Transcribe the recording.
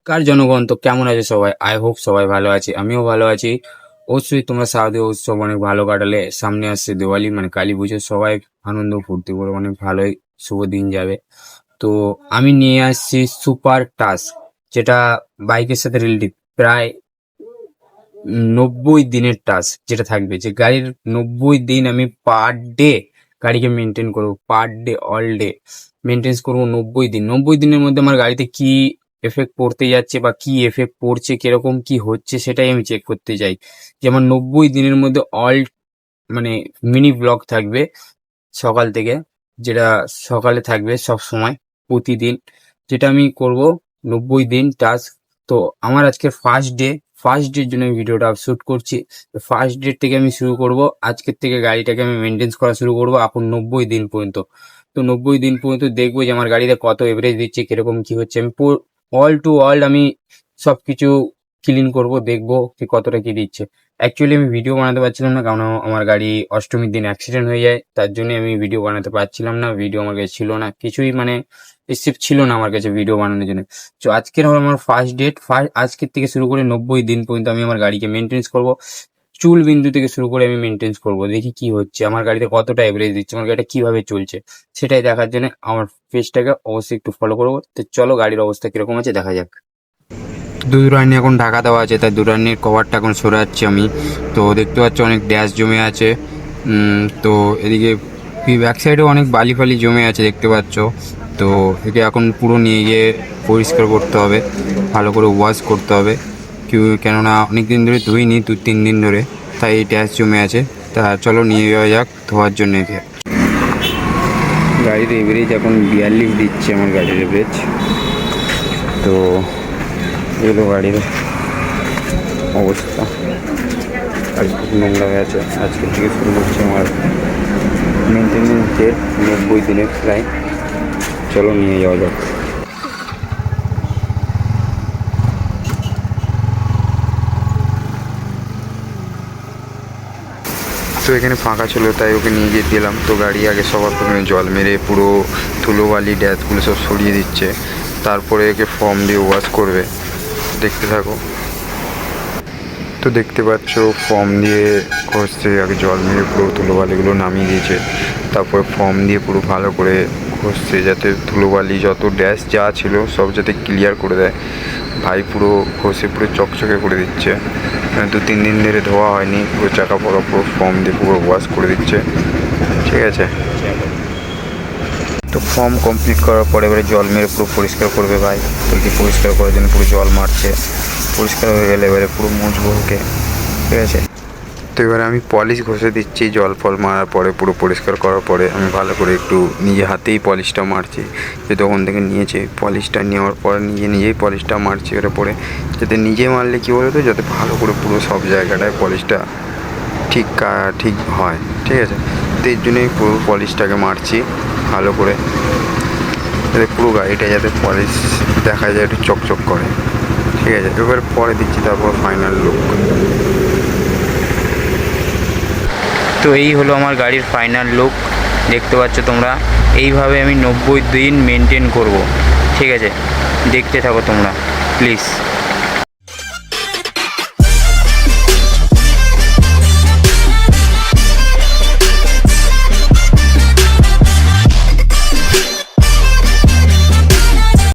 কার জনগণ তো কেমন আছে সবাই? আই হোপ সবাই ভালো আছে, আমিও ভালো আছি। অবশ্যই তোমরা শারদীয় উৎসব অনেক ভালো কাটালে। সামনে আসছে দিওয়ালি মানে কালী পুজো, সবাই আনন্দ ফুর্তি করে অনেক ভালোই শুভ দিন যাবে। তো আমি নিয়ে আসছি সুপার টাচ, যেটা বাইকের সাথে রিলেটিভ। প্রায় 90 দিনের টাচ যেটা থাকবে, যে গাড়ির 90 দিন আমি পার ডে গাড়িকে মেনটেন করবো, per day all day maintenance করবো 90 দিন। 90 দিনের মধ্যে আমার গাড়িতে কি এফেক্ট পড়তে যাচ্ছে বা কি এফেক্ট পড়ছে, কিরকম কি হচ্ছে, সেটাই আমি চেক করতে চাই। যেমন 90 দিনের মধ্যে অল মানে মিনি ব্লগ থাকবে সকাল থেকে, যেটা সকালে থাকবে সব সময় প্রতিদিন, যেটা আমি করব 90 দিন টাস্ক। তো আমার আজকে ফার্স্ট ডের জন্য আমি ভিডিওটা শ্যুট করছি। ফার্স্ট ডেট থেকে আমি শুরু করব, আজকের থেকে গাড়িটাকে আমি মেনটেন্স করা শুরু করব এখন 90 দিন পর্যন্ত। তো 90 দিন পর্যন্ত দেখবো যে আমার গাড়িতে কত এভারেজ দিচ্ছে, কিরকম কি হচ্ছে। আমি অল টু অল আমি সব কিছু ক্লিন করব, দেখবো যে কতটা কি দিচ্ছে। অ্যাকচুয়ালি আমি ভিডিও বানাতে পারছিলাম না, কারণ আমার গাড়ি অষ্টমীর দিন অ্যাক্সিডেন্ট হয়ে যায়, তার জন্য আমি ভিডিও বানাতে পারছিলাম না। ভিডিও আমার কাছে ছিল না, কিছুই মানে রিসিপ্ট ছিল না আমার কাছে ভিডিও বানানোর জন্য। তো আজকের হলো আমার ফার্স্ট ডেট। আজকের থেকে শুরু করে 90 দিন পর্যন্ত আমি আমার গাড়িকে মেনটেন্স করব। চুল বিন্দু থেকে শুরু করে আমি মেনটেন্স করব, দেখি কি হচ্ছে, আমার গাড়িতে কতটা এভারেজ দিচ্ছে, আমার গাড়িটা কিভাবে চলছে, সেটাই দেখার জন্য আমার পেজটাকে অবশ্যই একটু ফলো করবো। তো চলো গাড়ির অবস্থা কিরকম আছে দেখা যাক। দুরানি এখন ঢাকা দেওয়া আছে, তাই দুরানির কভারটা এখন সরাচ্ছি আমি। তো দেখতে পাচ্ছ অনেক ড্যাশ জমে আছে। তো এদিকে ব্যাক সাইডেও অনেক বালি ফালি জমে আছে দেখতে পাচ্ছ। তো একে এখন পুরো নিয়ে গিয়ে পরিষ্কার করতে হবে, ভালো করে ওয়াশ করতে হবে। কেননা অনেক দিন ধরে ধুইনি, 2-3 দিন ধরে, তাই ড্যাশ জমে আছে। তা চলো নিয়ে যাওয়া যাক ধোয়ার জন্য একে। গাড়ির এভারেজ এখন 42 দিচ্ছে আমার গাড়ির এভারেজ। তো এগুলো গাড়ির অবস্থা আর খুব নোংরা হয়ে আছে। আজকের থেকে শুরু করছে আমার মেনটেনেন্স ডেট 90 দিনের প্রায়। চলো নিয়ে যাওয়া যাক। তো এখানে ফাঁকা ছিল, তাই ওকে নিয়ে গিয়ে দিলাম। তো গাড়ি আগে সবার প্রথমে জল মেরে পুরো ধুলোবালি ড্যাশগুলো সব সরিয়ে দিচ্ছে, তারপরে একে ফর্ম দিয়ে ওয়াশ করবে। দেখতে থাকো। তো দেখতে পাচ্ছ ফর্ম দিয়ে ঘষছে, আগে জল মেরে পুরো ধুলোবালিগুলো নামিয়ে দিয়েছে, তারপরে ফর্ম দিয়ে পুরো ভালো করে ঘষছে, যাতে ধুলোবালি যত ড্যাশ যা ছিল সব যাতে ক্লিয়ার করে দেয়। ভাই পুরো ঘষে পুরো চকচকে করে দিচ্ছে। 2-3 দিন ধরে ধোয়া হয়নি, পুরো চাকা পড়া পুরো ফর্ম দিয়ে পুরো ওয়াশ করে দিচ্ছে। ঠিক আছে, তো ফর্ম কমপ্লিট করার পরে এবারে জল মেরে পুরো পরিষ্কার করবে ভাই। তো কি পরিষ্কার করার জন্য পুরো জল মারছে। পরিষ্কার হয়ে গেলে এবারে পুরো মুছবো ওকে। ঠিক আছে, তো এবারে আমি পলিশ ঘষে দিচ্ছি। জল ফল মারার পরে পুরো পরিষ্কার করার পরে আমি ভালো করে একটু নিজে হাতেই পলিশটা মারছি। যে তখন থেকে নিয়েছে পলিশটা, নেওয়ার পর নিজেই পলিশটা মারছি এর পরে, যাতে নিজে মারলে কী বলতো, যাতে ভালো করে পুরো সব জায়গাটায় পলিশটা ঠিক হয়। ঠিক আছে, তো এর জন্যই পুরো পলিশটাকে মারছি ভালো করে, যাতে পুরো গাড়িটা যাতে পলিশ দেখা যায়, একটু চকচক করে। ঠিক আছে, এবার পরে দিচ্ছি তারপর ফাইনাল লুক। তো এই হলো আমার গাড়ির ফাইনাল লুক, দেখতে পাচ্ছ তোমরা। এইভাবে আমি 90 দিন মেনটেন করব। ঠিক আছে, দেখতে থাকো তোমরা প্লিজ।